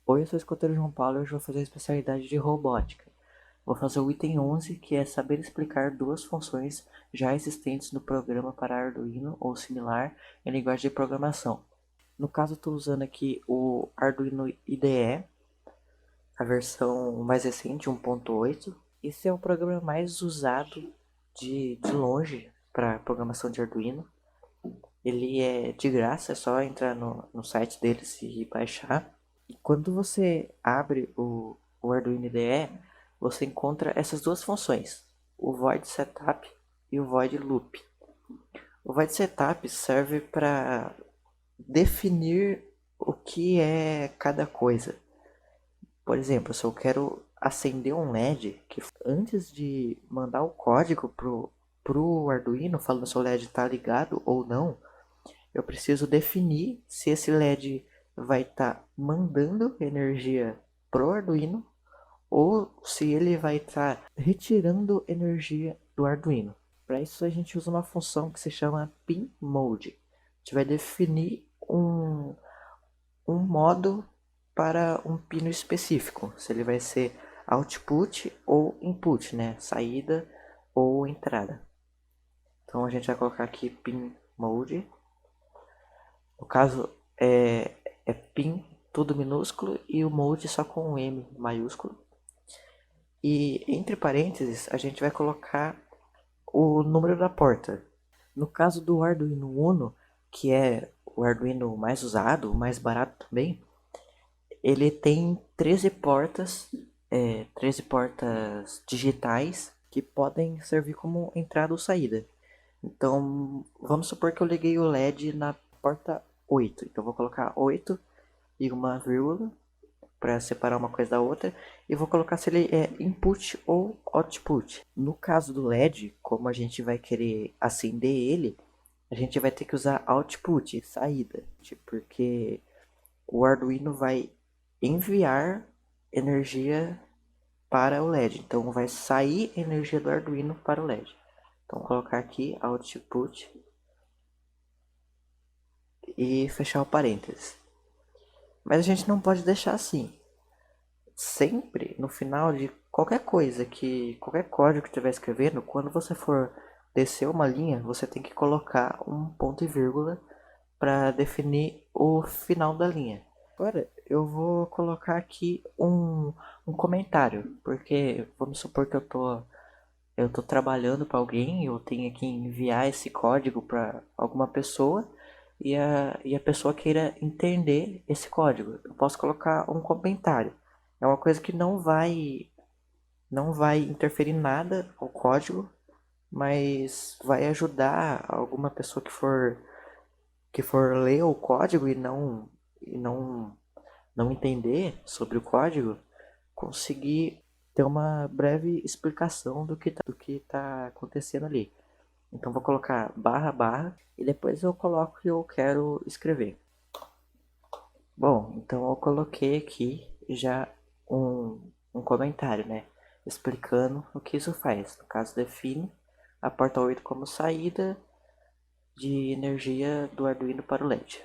Oi, eu sou o escoteiro João Paulo e hoje vou fazer a especialidade de robótica. Vou fazer o item 11, que é saber explicar duas funções já existentes no programa para Arduino ou similar em linguagem de programação. No caso, estou usando aqui o Arduino IDE, a versão mais recente, 1.8. Esse é o programa mais usado de longe para programação de Arduino. Ele é de graça, é só entrar no site deles e baixar. E quando você abre o Arduino IDE, você encontra essas duas funções, o void setup e o void loop. O void setup serve para definir o que é cada coisa. Por exemplo, se eu quero acender um LED, que antes de mandar o código pro Arduino falando se o LED está ligado ou não, eu preciso definir se esse LED vai estar mandando energia pro Arduino ou se ele vai estar retirando energia do Arduino. Para isso a gente usa uma função que se chama pin mode. A gente vai definir um modo para um pino específico, se ele vai ser output ou input, né? Saída ou entrada. Então a gente vai colocar aqui pin mode. No caso é pin tudo minúsculo e o mode só com um M maiúsculo. E entre parênteses a gente vai colocar o número da porta. No caso do Arduino Uno, que é o Arduino mais usado, o mais barato também, ele tem 13 portas, 13 portas digitais que podem servir como entrada ou saída. Então, vamos supor que eu liguei o LED na porta 8. Então, vou colocar 8 e uma vírgula para separar uma coisa da outra. E vou colocar se ele é input ou output. No caso do LED, como a gente vai querer acender ele, a gente vai ter que usar output, saída. Porque o Arduino vai enviar energia para o LED. Então, vai sair energia do Arduino para o LED. Então, vou colocar aqui output e fechar o parênteses. Mas a gente não pode deixar assim. Sempre no final de qualquer coisa qualquer código que estiver escrevendo, quando você for descer uma linha, você tem que colocar um ponto e vírgula para definir o final da linha. Agora eu vou colocar aqui um comentário, porque vamos supor que eu tô trabalhando para alguém, eu tenho que enviar esse código para alguma pessoa e a pessoa queira entender esse código. Eu posso colocar um comentário. É uma coisa que não vai interferir nada ao código, mas vai ajudar alguma pessoa que for ler o código e não entender sobre o código, conseguir ter uma breve explicação do que tá acontecendo ali. Então vou colocar barra barra e depois eu coloco o que eu quero escrever. Bom, então eu coloquei aqui já um comentário, né? Explicando o que isso faz. No caso, define a porta 8 como saída de energia do Arduino para o LED.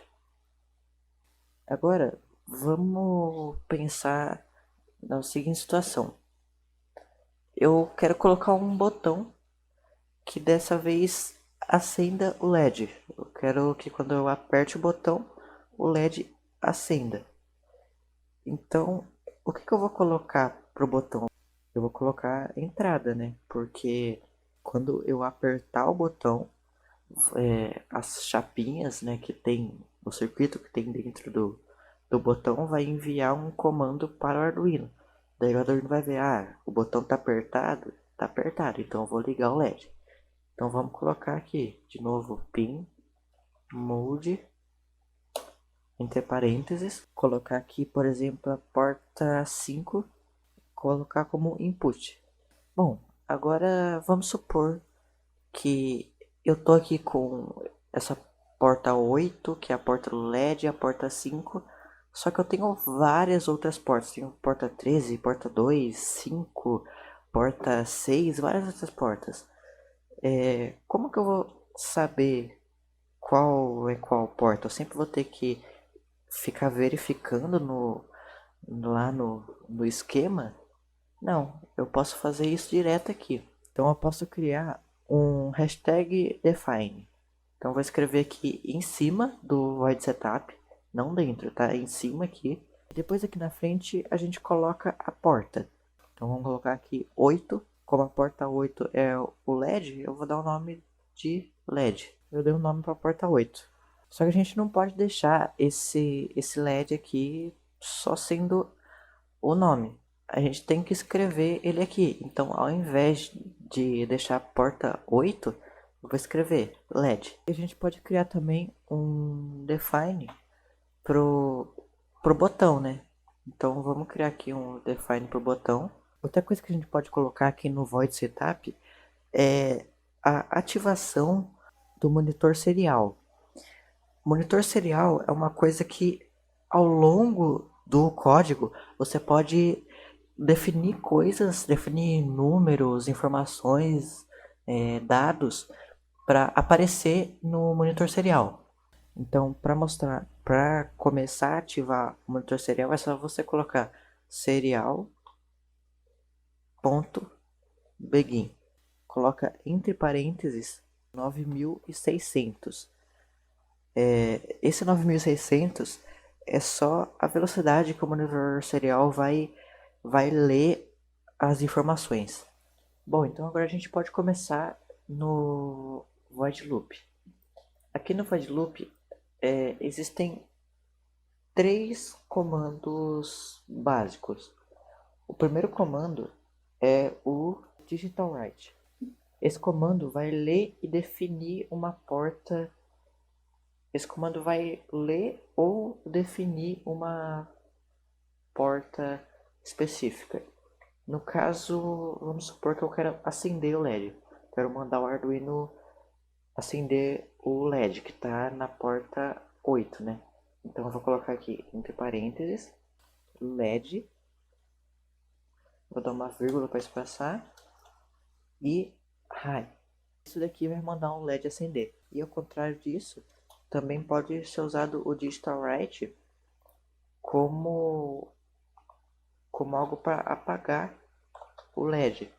Agora, vamos pensar na seguinte situação. Eu quero colocar um botão que dessa vez acenda o LED. Eu quero que quando eu aperte o botão, o LED acenda. Então, o que eu vou colocar pro botão? Eu vou colocar entrada, né? Porque quando eu apertar o botão, as chapinhas, né, que tem o circuito que tem dentro do botão vai enviar um comando para o Arduino. Daí o Arduino vai ver, o botão tá apertado, então eu vou ligar o LED. Então vamos colocar aqui de novo pin mode entre parênteses, colocar aqui, por exemplo, a porta 5, colocar como input. Bom, agora vamos supor que eu tô aqui com essa porta 8, que é a porta do LED, e a porta 5, só que eu tenho várias outras portas. Tenho porta 13, porta 2, 5, porta 6, várias outras portas. Como que eu vou saber qual é qual porta? Eu sempre vou ter que ficar verificando lá no esquema. Não, eu posso fazer isso direto aqui. Então eu posso criar um hashtag define. Então eu vou escrever aqui em cima do void setup, não dentro, tá? Em cima aqui. Depois aqui na frente a gente coloca a porta. Então vamos colocar aqui 8. Como a porta 8 é o LED, eu vou dar o nome de LED. Eu dei o nome para a porta 8. Só que a gente não pode deixar esse LED aqui só sendo o nome. A gente tem que escrever ele aqui. Então, ao invés de deixar a porta 8, eu vou escrever LED. E a gente pode criar também um define pro botão, né? Então, vamos criar aqui um define pro botão. Outra coisa que a gente pode colocar aqui no void setup é a ativação do monitor serial. Monitor serial é uma coisa que ao longo do código você pode definir coisas, definir números, informações, dados para aparecer no monitor serial. Então, para começar a ativar o monitor serial, é só você colocar serial.begin. Coloca entre parênteses 9600. Esse 9600 é só a velocidade que o monitor serial vai ler as informações. Bom, então agora a gente pode começar no void loop. Aqui no void loop existem três comandos básicos. O primeiro comando é o digital write. Esse comando vai ler e definir uma porta. Esse comando vai ler ou definir uma porta específica. No caso, vamos supor que eu quero acender o LED. Quero mandar o Arduino acender o LED que está na porta 8, né? Então eu vou colocar aqui entre parênteses LED. Vou dar uma vírgula para espaçar. E high. Isso daqui vai mandar um LED acender. E ao contrário disso, também pode ser usado o digital write como algo para apagar o LED.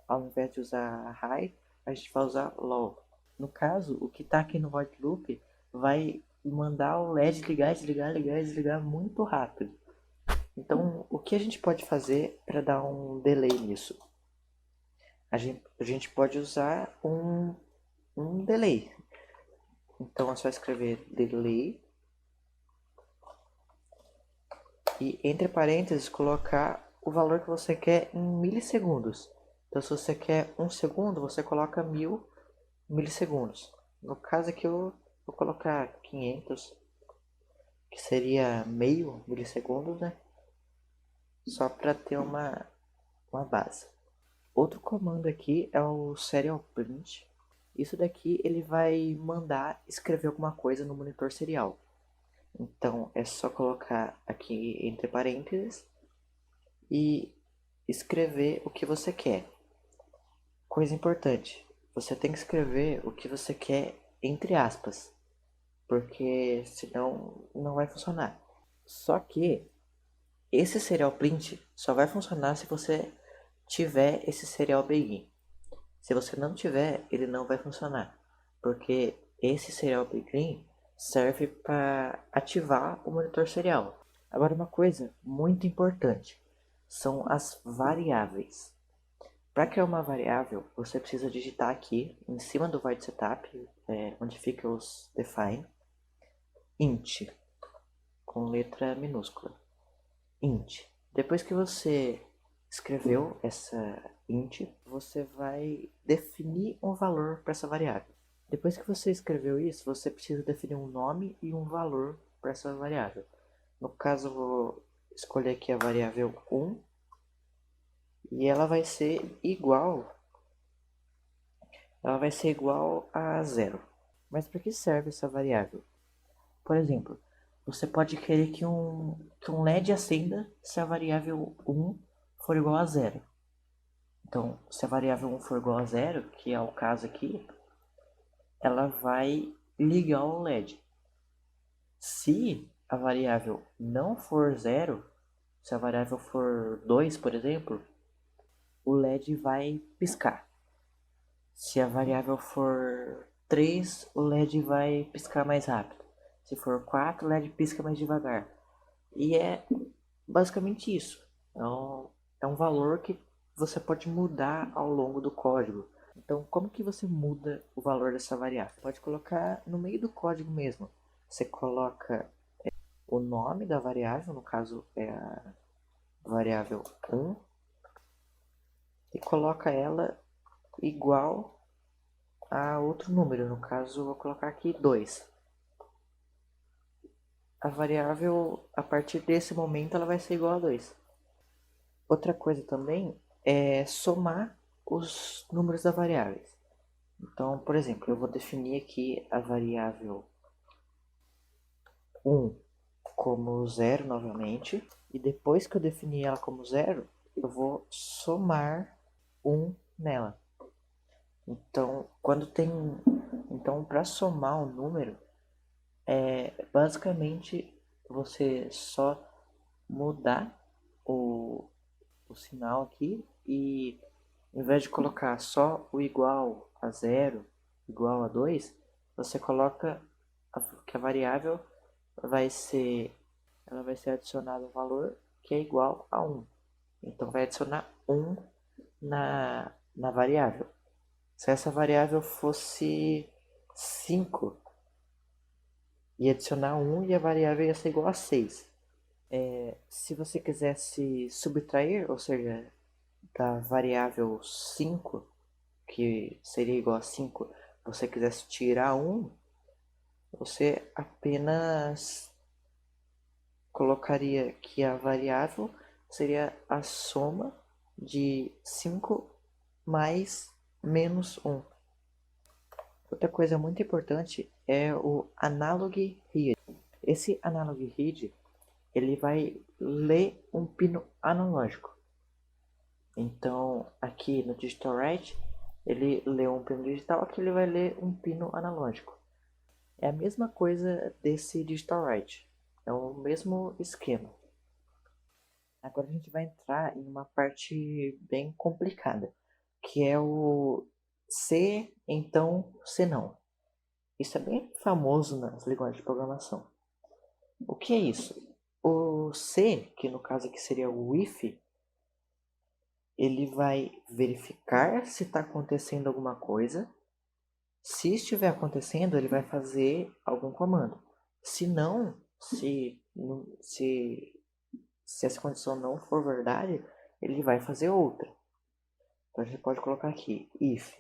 Ao invés de usar high, a gente vai usar low. No caso, o que está aqui no void loop vai mandar o LED ligar, desligar, ligar e desligar muito rápido. Então, o que a gente pode fazer para dar um delay nisso? A gente pode usar um delay. Então é só escrever delay e entre parênteses colocar o valor que você quer em milissegundos. Então se você quer 1 segundo, você coloca 1000 milissegundos. No caso aqui eu vou colocar 500, que seria meio milissegundos, né? Só para ter uma base. Outro comando aqui é o serial print. Isso daqui ele vai mandar escrever alguma coisa no monitor serial. Então é só colocar aqui entre parênteses e escrever o que você quer. Coisa importante, você tem que escrever o que você quer entre aspas, porque senão não vai funcionar. Só que esse serial print só vai funcionar se você tiver esse serial begin. Se você não tiver, ele não vai funcionar, porque esse serial begin serve para ativar o monitor serial. Agora uma coisa muito importante são as variáveis. Para criar uma variável, você precisa digitar aqui em cima do void setup, onde fica os define, int, com letra minúscula, int. Depois que você escreveu essa int, você vai definir um valor para essa variável. Depois que você escreveu isso, você precisa definir um nome e um valor para essa variável. No caso, eu vou escolher aqui a variável 1 e ela vai ser igual a 0. Mas para que serve essa variável? Por exemplo, você pode querer que um LED acenda se a variável 1 for igual a 0. Então, se a variável 1 for igual a 0, que é o caso aqui, ela vai ligar o LED. Se a variável não for 0, Se a variável for 2, por exemplo, o LED vai piscar. Se a variável for 3, o LED vai piscar mais rápido. Se for 4, o LED pisca mais devagar. E é basicamente isso. Então, é um valor que você pode mudar ao longo do código. Então, como que você muda o valor dessa variável? Pode colocar no meio do código mesmo. Você coloca o nome da variável, no caso é a variável 1, e coloca ela igual a outro número, no caso vou colocar aqui 2. A variável, a partir desse momento, ela vai ser igual a 2. Outra coisa também é somar os números das variáveis. Então, por exemplo, eu vou definir aqui a variável 1 como 0 novamente. E depois que eu definir ela como 0, eu vou somar 1 nela. Então, para somar um número, basicamente você só mudar o sinal aqui e em vez de colocar só o igual a 0, igual a 2, você coloca que a variável ela vai ser adicionada um valor que é igual a 1. Então vai adicionar 1 na variável. Se essa variável fosse 5, ia adicionar 1 e a variável ia ser igual a 6. Se você quisesse subtrair, ou seja, da variável 5, que seria igual a 5, você quisesse tirar 1, você apenas colocaria que a variável seria a soma de 5 mais menos 1. Outra coisa muito importante é o analog read. Esse analog read ele vai ler um pino analógico. Então, aqui no digital write, ele lê um pino digital, aqui ele vai ler um pino analógico. É a mesma coisa desse digital write. É o mesmo esquema. Agora a gente vai entrar em uma parte bem complicada, que é o se, então, se não. Isso é bem famoso nas linguagens de programação. O que é isso? O se, que no caso aqui seria o if, ele vai verificar se está acontecendo alguma coisa. Se estiver acontecendo, ele vai fazer algum comando. Se não, se essa condição não for verdade, ele vai fazer outra. Então a gente pode colocar aqui if,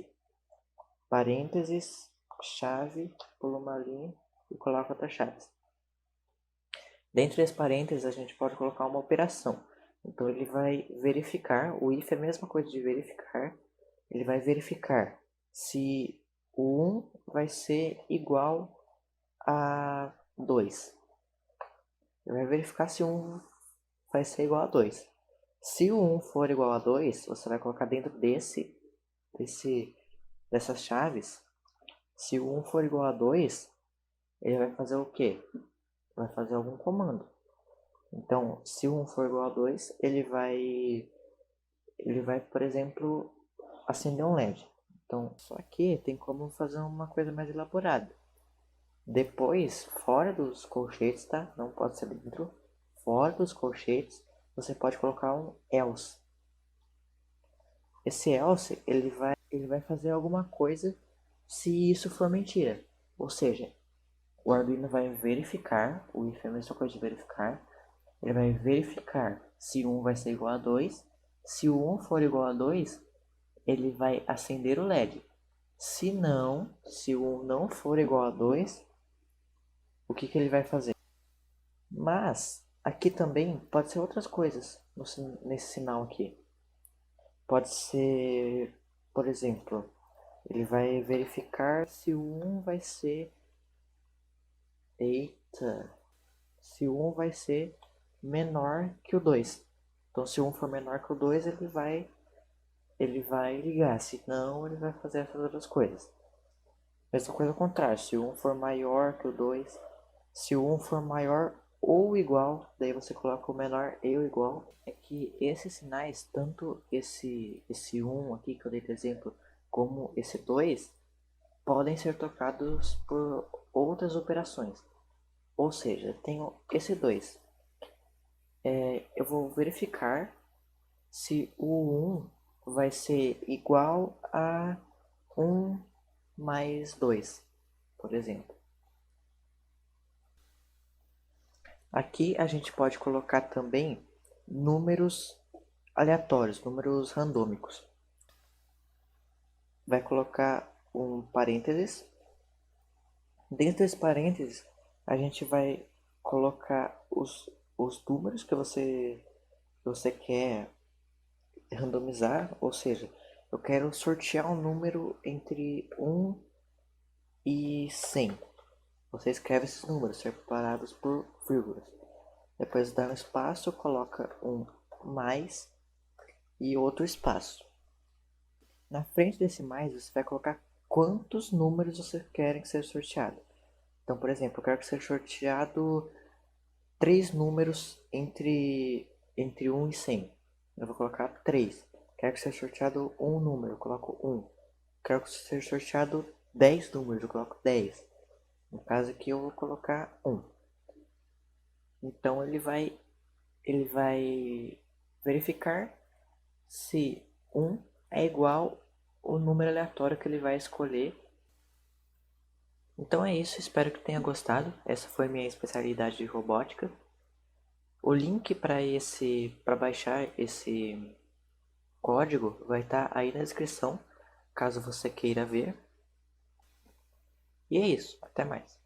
parênteses, chave, pula uma linha e coloca outra chave. Dentro desse parênteses a gente pode colocar uma operação. Então ele vai verificar, o if é a mesma coisa de verificar, ele vai verificar se o 1 vai ser igual a 2. Ele vai verificar se 1 vai ser igual a 2. Se o 1 for igual a 2, você vai colocar dentro dessas chaves. Se o 1 for igual a 2, ele vai fazer o quê? Vai fazer algum comando. Então, se o 1 for igual a 2, ele vai, por exemplo, acender um LED. Então, só que tem como fazer uma coisa mais elaborada. Depois, fora dos colchetes, tá? Não pode ser dentro. Fora dos colchetes, você pode colocar um else. Esse else, ele vai fazer alguma coisa se isso for mentira. Ou seja, o Arduino vai verificar, o if é a mesma coisa de verificar, ele vai verificar se 1 vai ser igual a 2. Se o 1 for igual a 2, ele vai acender o LED. Se o 1 não for igual a 2, o que ele vai fazer? Mas aqui também pode ser outras coisas nesse sinal aqui. Pode ser, por exemplo, ele vai verificar se o 1 vai ser... Eita! Se o 1 vai ser menor que o 2. Então se o 1 for menor que o 2, ele vai ligar. Se não, ele vai fazer essas outras coisas. Mesma coisa ao contrário. Se o 1 for maior que o 2, se o 1 for maior ou igual, daí você coloca o menor e o igual. É que esses sinais, tanto esse um aqui que eu dei de exemplo, como esse 2 podem ser trocados por outras operações. Ou seja, tenho esse 2. Eu vou verificar se o um vai ser igual a um mais 2, por exemplo. Aqui a gente pode colocar também números aleatórios, números randômicos. Vai colocar um parênteses. Dentro desse parênteses, a gente vai colocar os números que você quer randomizar, ou seja, eu quero sortear um número entre 1 e 100. Você escreve esses números separados por vírgulas. Depois dá um espaço, coloca um mais e outro espaço. Na frente desse mais, você vai colocar quantos números você quer que seja sorteado. Então, por exemplo, eu quero que seja sorteado 3 números entre 1 e 100. Eu vou colocar 3. Quero que seja sorteado um número, eu coloco 1. Quero que seja sorteado 10 números, eu coloco 10. No caso aqui eu vou colocar 1. Então ele vai verificar se 1 é igual ao número aleatório que ele vai escolher. Então é isso, espero que tenha gostado. Essa foi minha especialidade de robótica. O link para baixar esse código vai estar aí na descrição, caso você queira ver. E é isso, até mais.